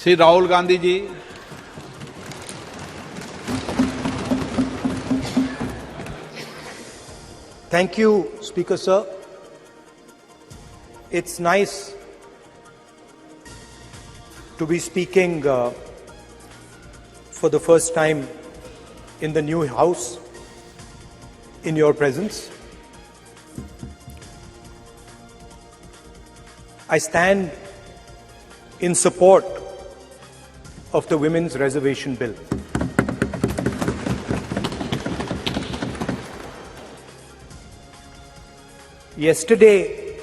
Shri Rahul Gandhi ji. Thank you, Speaker Sir. It's nice to be speaking for the first time in the new House in your presence. I stand in support of the Women's Reservation Bill. Yesterday,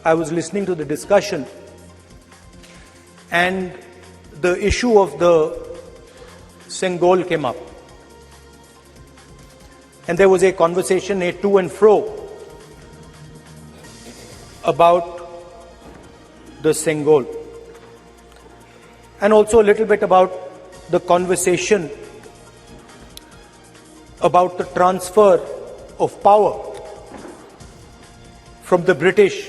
I was listening to the discussion and the issue of the Sengol came up. And there was a conversation, a to and fro, about the Sengol. And also a little bit about the conversation about the transfer of power from the British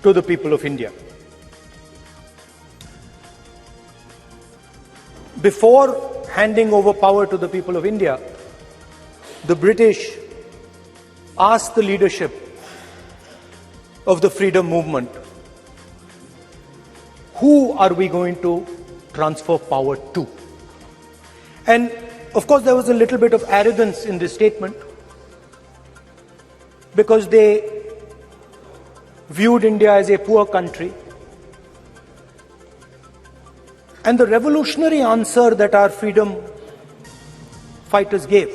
to the people of India. Before handing over power to the people of India, the British asked the leadership of the freedom movement, who are we going to transfer power to? And of course, there was a little bit of arrogance in this statement, because they viewed India as a poor country. And the revolutionary answer that our freedom fighters gave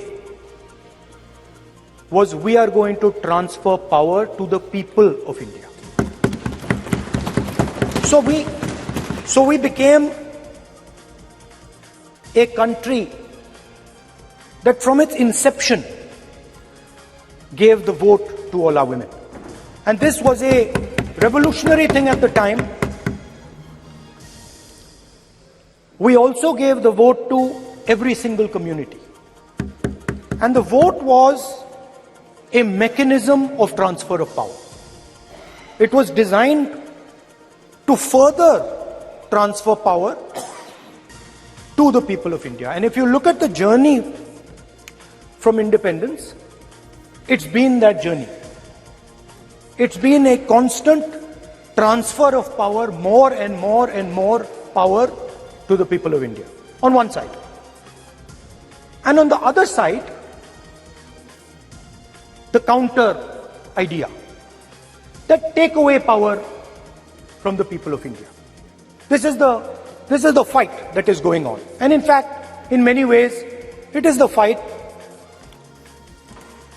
was, we are going to transfer power to the people of India. So we became a country that from its inception gave the vote to all our women. And this was a revolutionary thing at the time. We also gave the vote to every single community. And the vote was a mechanism of transfer of power. It was designed to further transfer power to the people of India. And if you look at the journey from independence, it's been that journey. It's been a constant transfer of power, more and more and more power to the people of India, on one side. And on the other side, the counter idea, that take away power from the people of India. This is the fight that is going on. And in fact, in many ways, it is the fight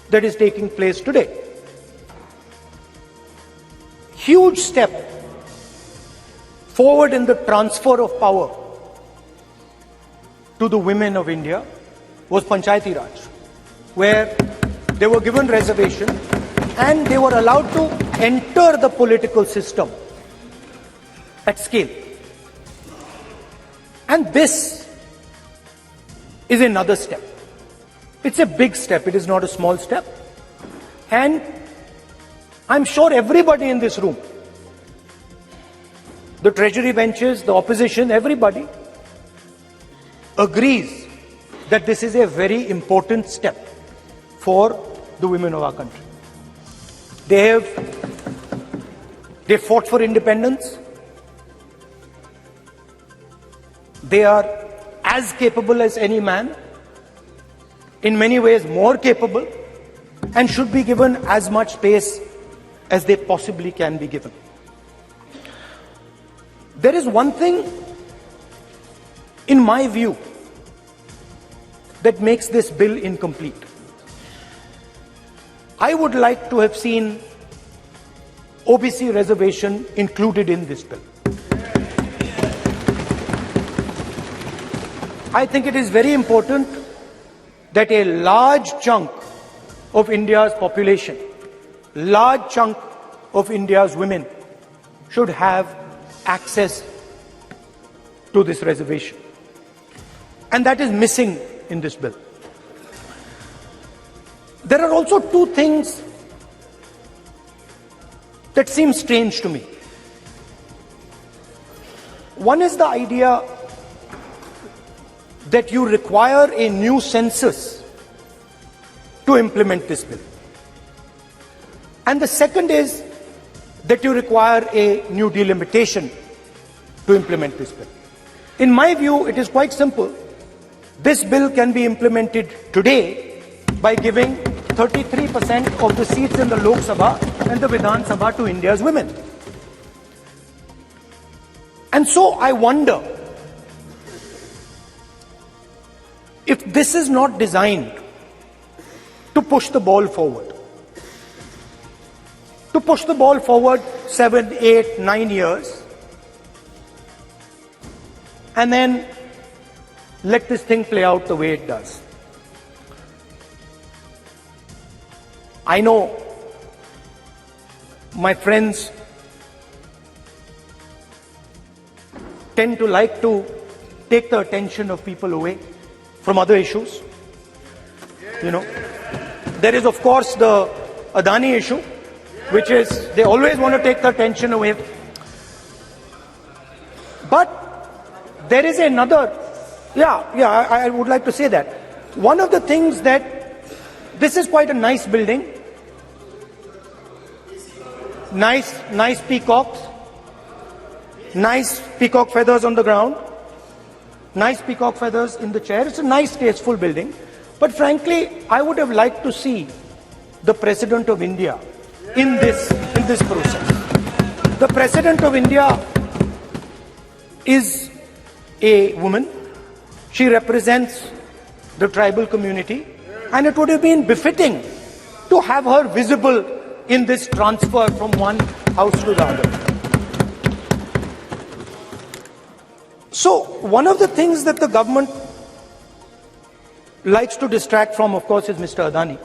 that is taking place today. Huge step forward in the transfer of power to the women of India was Panchayati Raj, where they were given reservation and they were allowed to enter the political system at scale. And this is another step. It's a big step, it is not a small step. And I'm sure everybody in this room, the treasury benches, the opposition, everybody agrees that this is a very important step for the women of our country. They fought for independence. They are as capable as any man, in many ways more capable, and should be given as much space as they possibly can be given. There is one thing, in my view, that makes this bill incomplete. I would like to have seen OBC reservation included in this bill. I think it is very important that a large chunk of India's population, large chunk of India's women should have access to this reservation. And that is missing in this bill. There are also two things that seem strange to me. One is the idea that you require a new census to implement this bill. And the second is that you require a new delimitation to implement this bill. In my view, it is quite simple. This bill can be implemented today by giving 33% of the seats in the Lok Sabha and the Vidhan Sabha to India's women. And so I wonder if this is not designed to push the ball forward. To push the ball forward 7, 8, 9 years and then let this thing play out the way it does. I know my friends tend to like to take the attention of people away from other issues. You know, there is of course the Adani issue, which is they always want to take the attention away. But there is another, I would like to say that. One of the things that, this is quite a nice building, nice peacocks, nice peacock feathers on the ground, nice peacock feathers in the chair. It's a nice, tasteful building. But frankly, I would have liked to see the President of India in this process. The President of India is a woman. She represents the tribal community, and it would have been befitting to have her visible in this transfer from one house to the other. So, one of the things that the government likes to distract from, of course, is Mr. Adani.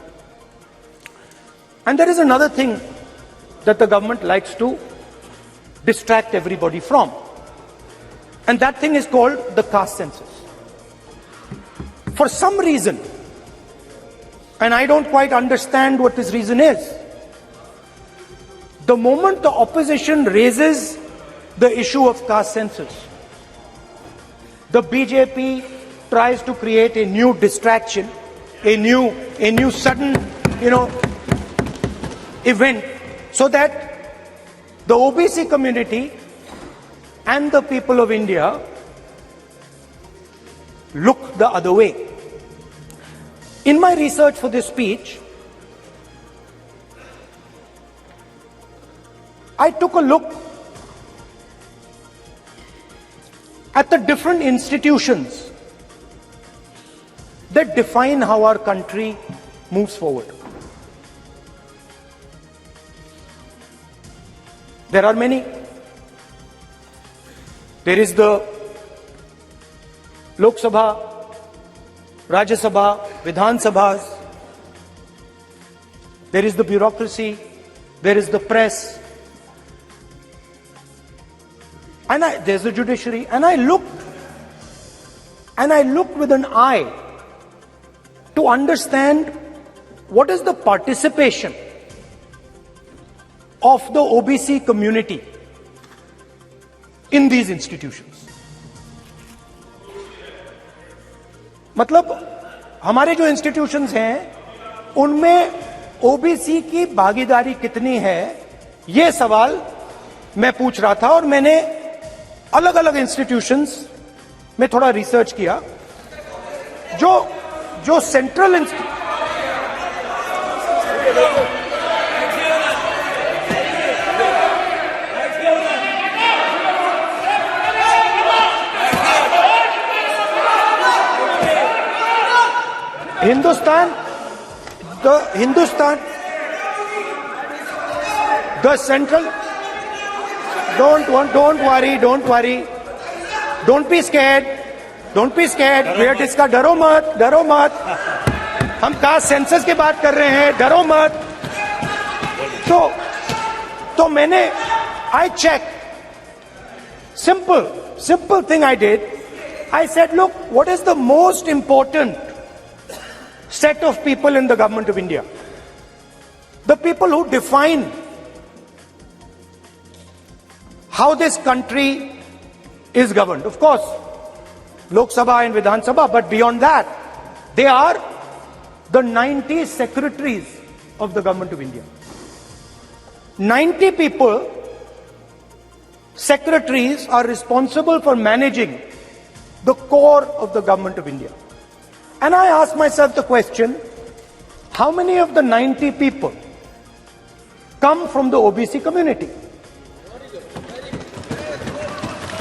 And there is another thing that the government likes to distract everybody from. And that thing is called the caste census. For some reason, and I don't quite understand what this reason is, the moment the opposition raises the issue of caste census, the BJP tries to create a new distraction, a new sudden, event, so that the OBC community and the people of India look the other way. In my research for this speech, I took a look at the different institutions that define how our country moves forward. There are many. There is the Lok Sabha, Rajya Sabha, Vidhan Sabhas. There is the bureaucracy. There is the press. And there's the judiciary. And I looked with an eye to understand what is the participation of the OBC community in these institutions. मतलब हमारे जो institutions हैं उनमें OBC की भागीदारी कितनी है, ये सवाल मैं पूछ रहा था और मैंने अलग अलग इंस्टीट्यूशंस में थोड़ा रिसर्च किया. जो central the central, don't worry, don't be scared, we are discussing, डरो मत, हम कास्ट सेंसस की बात कर रहे हैं, डरो मत. तो मैंने, I checked, simple thing I did. I said, look, what is the most important set of people in the government of India? The people who define how this country is governed. Of course, Lok Sabha and Vidhan Sabha, but beyond that, they are the 90 secretaries of the government of India. 90 people, secretaries, are responsible for managing the core of the government of India. And I ask myself the question, how many of the 90 people come from the OBC community?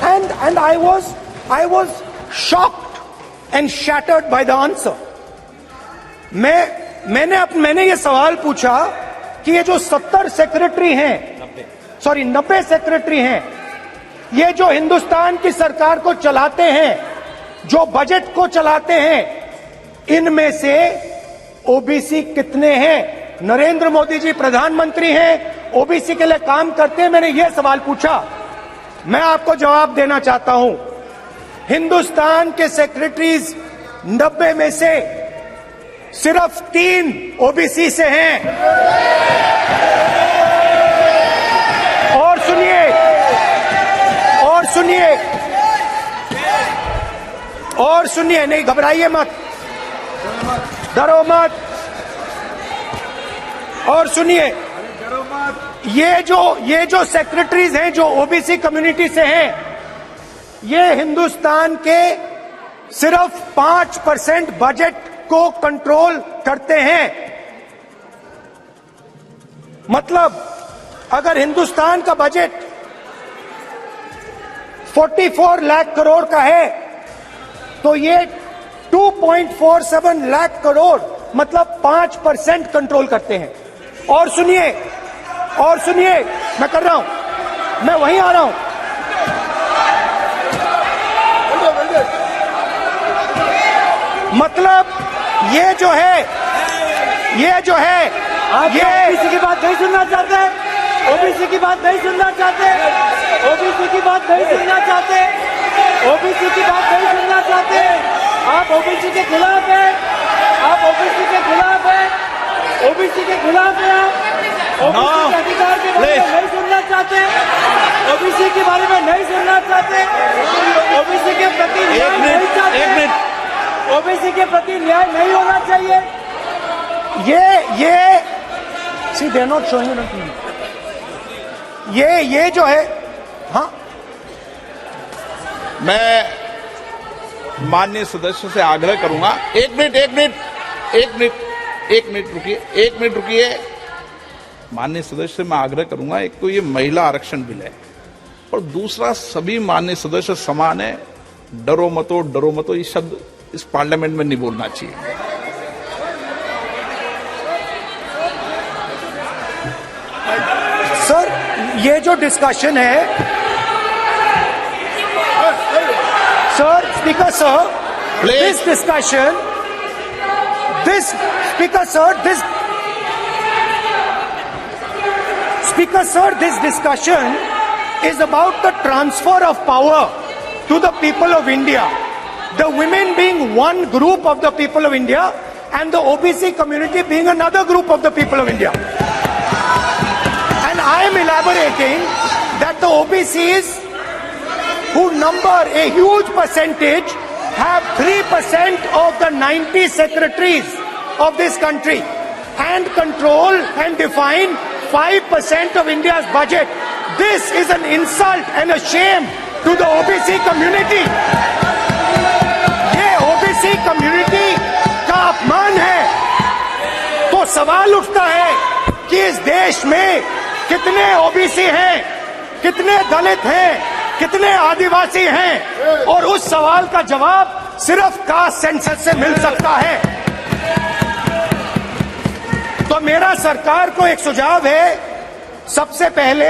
And I was shocked and shattered by the answer. मैंने ये सवाल पूछा कि ये जो 70 secretary हैं, 90 secretary हैं, ये जो हिंदुस्तान की सरकार को चलाते हैं, जो बजट को चलाते हैं, इनमें से ओबीसी कितने हैं? नरेंद्र मोदी जी प्रधानमंत्री हैं, ओबीसी के लिए काम करते हैं। मैंने ये सवाल पूछा। मैं आपको जवाब देना चाहता हूं, हिंदुस्तान के सेक्रेटरीज 90 में से सिर्फ 3 ओबीसी से हैं। और सुनिए, नहीं घबराइए मत, डरो मत, और सुनिए, ये जो सेक्रेटरीज हैं जो ओबीसी कम्युनिटी से हैं, ये हिंदुस्तान के सिर्फ 5% बजट को कंट्रोल करते हैं। मतलब अगर हिंदुस्तान का बजट 44 लाख करोड़ का है, तो ये 2.47 लाख करोड़ मतलब 5% कंट्रोल करते हैं। और सुनिए, मैं कर रहा हूं, मैं वहीं आ रहा हूं। मतलब ये जो है ओबीसी की बात नहीं सुनना चाहते, ओबीसी की बात नहीं सुनना चाहते, ओबीसी की बात नहीं सुनना चाहते, ओबीसी की बात नहीं सुनना चाहते। आप ओबीसी के खिलाफ हैं, आप ओबीसी के खिलाफ हैं, ओबीसी के खिलाफ हैं, ओबीसी के अधिकार के बारे में नहीं सुनना चाहते, ओबीसी के बारे में नहीं सुनना चाहते, ओबीसी के प्रति न्याय नहीं चाहते, ओबीसी के प्रति न्याय नहीं होना चाहिए। ये see they not showing on TV. ये जो है, हाँ, मैं माननीय सदस्य से आग्रह करूंगा, एक मिनट रुकिए। माननीय सदस्य से मैं आग्रह करूंगा, एक तो ये महिला आरक्षण बिल है, और दूसरा सभी माननीय सदस्य समान है। डरो मतो ये शब्द इस पार्लियामेंट में नहीं बोलना चाहिए। सर, ये जो डिस्कशन है, sir, speaker sir, this discussion, this discussion is about the transfer of power to the people of India. The women being one group of the people of India and the OBC community being another group of the people of India. And I am elaborating that the OBCs, who number a huge percentage, have 3% of the 90 secretaries of this country and control and define 5% of India's budget. This is an insult and a shame to the OBC community. ये OBC community का अपमान है। तो सवाल उठता है कि इस देश में कितने OBC हैं, कितने दलित हैं, कितने आदिवासी हैं, और उस सवाल का जवाब सिर्फ कास्ट सेंसस से मिल सकता है। तो मेरा सरकार को एक सुझाव है, सबसे पहले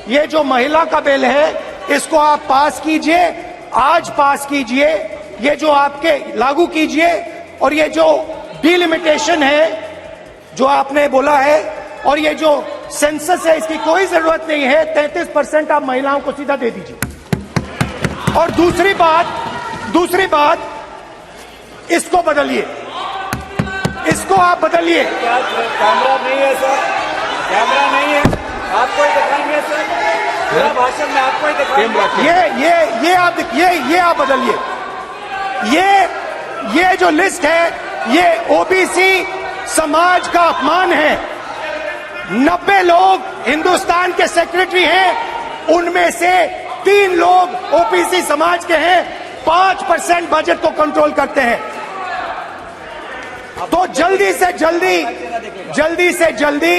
ये जो महिला का बिल है, इसको आप पास कीजिए, आज पास कीजिए, ये जो आपके लागू कीजिए, और ये जो डिलिमिटेशन है जो आपने बोला है, और ये जो सेंसस है, इसकी कोई जरूरत नहीं है। 33% आप महिलाओं को सीधा दे दीजिए। और दूसरी बात, इसको बदलिए, इसको आप बदलिए। कैमरा नहीं है सर, कैमरा नहीं है, आपको दिखाएंगे सर। पूरा भाषण में आपको ही दिखाऊंगा। ये आप बदलिए। ये जो लिस्ट है, ये ओबीसी समाज का अपमान है। 90 लोग हिंदुस्तान के सेक्रेटरी हैं, उनमें से 3 लोग ओबीसी समाज के हैं, 5% बजट को कंट्रोल करते हैं। तो जल्दी से जल्दी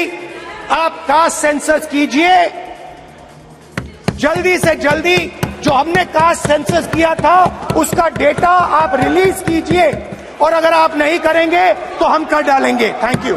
आप कास्ट सेंसस कीजिए। जल्दी से जल्दी जो हमने कास्ट सेंसस किया था उसका डेटा आप रिलीज कीजिए, और अगर आप नहीं करेंगे तो हम कर डालेंगे। Thank you.